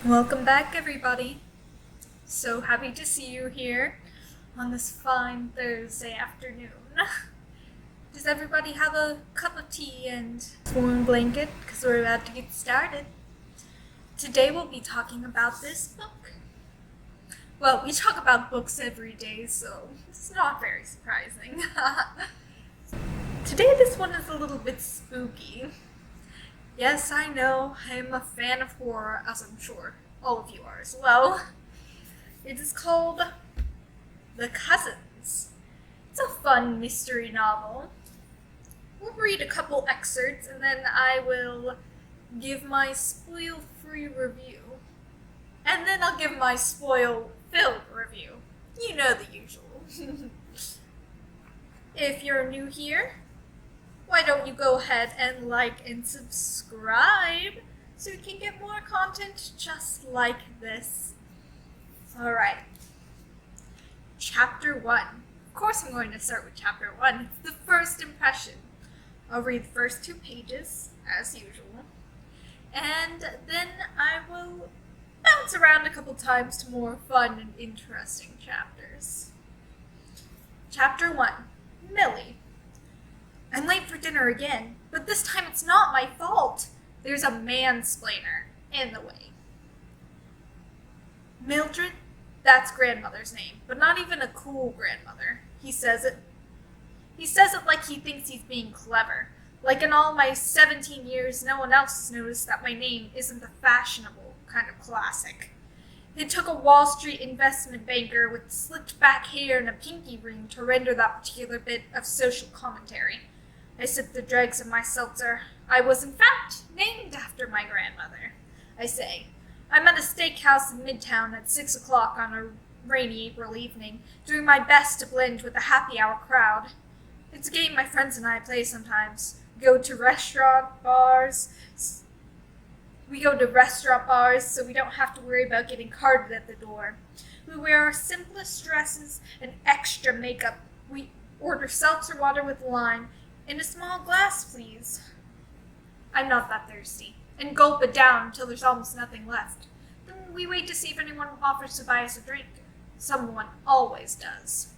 Welcome back, everybody. So happy to see you here on this fine Thursday afternoon. Does everybody have a cup of tea and warm blanket? Because we're about to get started. Today we'll be talking about this book. Well, we talk about books every day, so it's not very surprising. Today this one is a little bit spooky. Yes, I know, I'm a fan of horror, as I'm sure all of you are as well. It is called The Cousins. It's a fun mystery novel. We'll read a couple excerpts and then I will give my spoil-free review. And then I'll give my spoil-filled review. You know the usual. If you're new here, why don't you go ahead and like and subscribe so we can get more content just like this. Alright. Chapter 1. Of course I'm going to start with Chapter 1. It's the first impression. I'll read the first 2 pages, as usual. And then I will bounce around a couple times to more fun and interesting chapters. Chapter 1. Millie. I'm late for dinner again, but this time it's not my fault. There's a mansplainer in the way. Mildred, that's grandmother's name, but not even a cool grandmother. He says it like he thinks he's being clever. Like in all my 17 years, no one else has noticed that my name isn't the fashionable kind of classic. It took a Wall Street investment banker with slicked back hair and a pinky ring to render that particular bit of social commentary. I sipped the dregs of my seltzer. I was, in fact, named after my grandmother. I say, I'm at a steakhouse in Midtown at 6 o'clock on a rainy April evening, doing my best to blend with the happy hour crowd. It's a game my friends and I play sometimes. We go to restaurant bars so we don't have to worry about getting carded at the door. We wear our simplest dresses and extra makeup. We order seltzer water with lime. In a small glass, please. I'm not that thirsty, and gulp it down until there's almost nothing left. Then we wait to see if anyone offers to buy us a drink. Someone always does.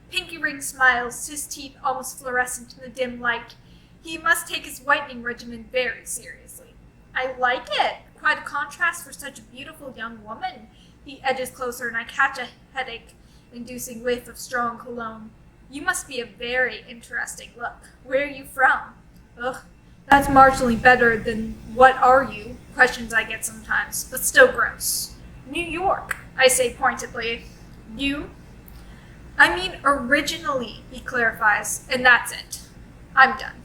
Pinky Ring smiles, his teeth almost fluorescent in the dim light. He must take his whitening regimen very seriously. I like it. Quite a contrast for such a beautiful young woman. He edges closer, and I catch a headache-inducing whiff of strong cologne. You must be a very interesting look. Where are you from? Ugh, that's marginally better than what are you? Questions I get sometimes, but still gross. New York, I say pointedly. You? I mean originally, he clarifies, and that's it. I'm done.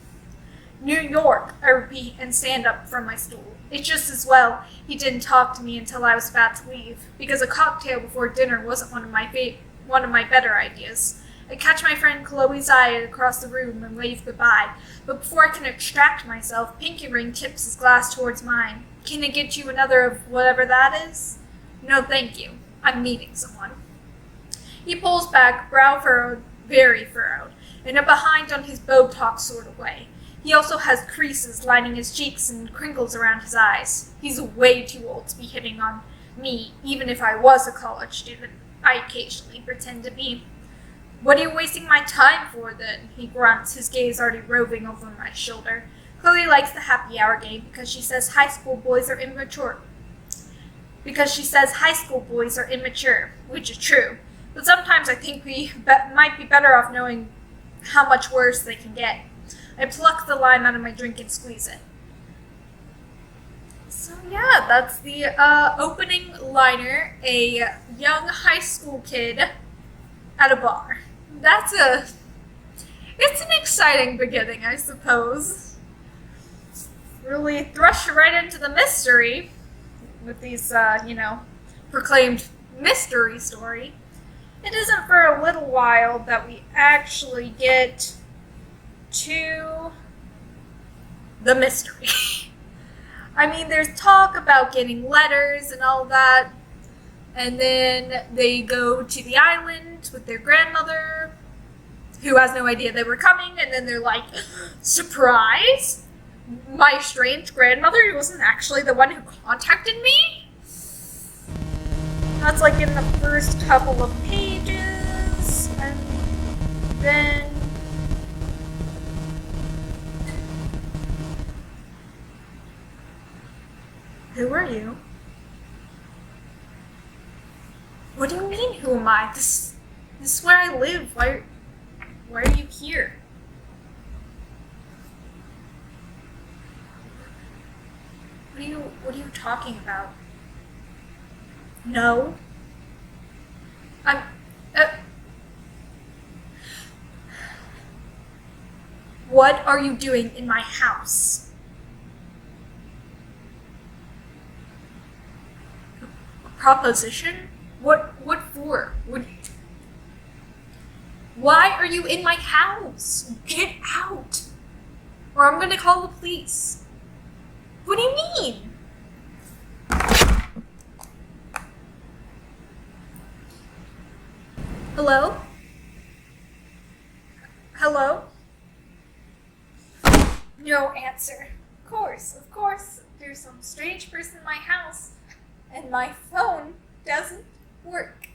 New York, I repeat and stand up from my stool. It's just as well he didn't talk to me until I was about to leave, because a cocktail before dinner wasn't one of my better ideas. I catch my friend Chloe's eye across the room and wave goodbye, but before I can extract myself, Pinky Ring tips his glass towards mine. Can I get you another of whatever that is? No, thank you. I'm meeting someone. He pulls back, brow furrowed, very furrowed, and a behind on his Botox sort of way. He also has creases lining his cheeks and crinkles around his eyes. He's way too old to be hitting on me, even if I was a college student. I occasionally pretend to be. What are you wasting my time for, then? He grunts, his gaze already roving over my shoulder. Chloe likes the happy hour game because she says high school boys are immature. Which is true. But sometimes I think we might be better off knowing how much worse they can get. I pluck the lime out of my drink and squeeze it. So yeah, that's the opening liner. A young high school kid at a bar. It's an exciting beginning, I suppose. Really thrush right into the mystery with these, proclaimed mystery story. It isn't for a little while that we actually get to the mystery. I mean, there's talk about getting letters and all that, and then they go to the island with their grandmother, who has no idea they were coming, and then they're like, surprise! My strange grandmother wasn't actually the one who contacted me? That's like in the first couple of pages, and then who are you? What do you mean, who am I? This is where I live. Why are you here? What are you talking about? No. I'm What are you doing in my house? Proposition? What for? Why are you in my house? Get out! Or I'm gonna call the police. What do you mean? Hello? Hello? No answer. Of course. There's some strange person in my house, and my phone doesn't work.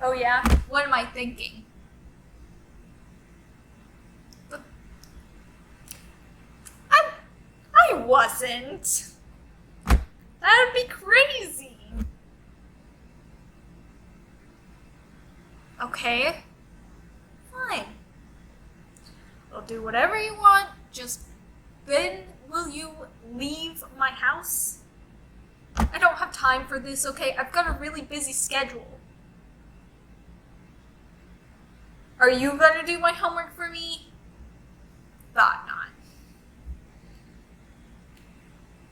Oh yeah? What am I thinking? I wasn't. That would be crazy. Okay. Fine. I'll do whatever you want. Just then will you leave my house? I don't have time for this, okay? I've got a really busy schedule. Are you gonna do my homework for me? Thought not.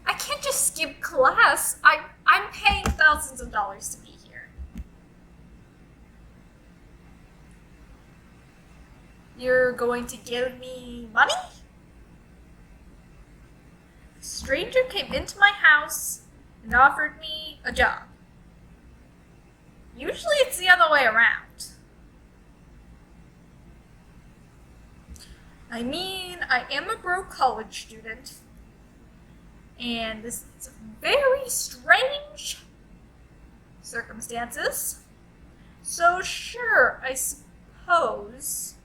I can't just skip class. I'm paying thousands of dollars to be here. You're going to give me money? A stranger came into my house and offered me a job. Usually it's the other way around. I mean, I am a broke college student, and this is very strange circumstances. So sure, I suppose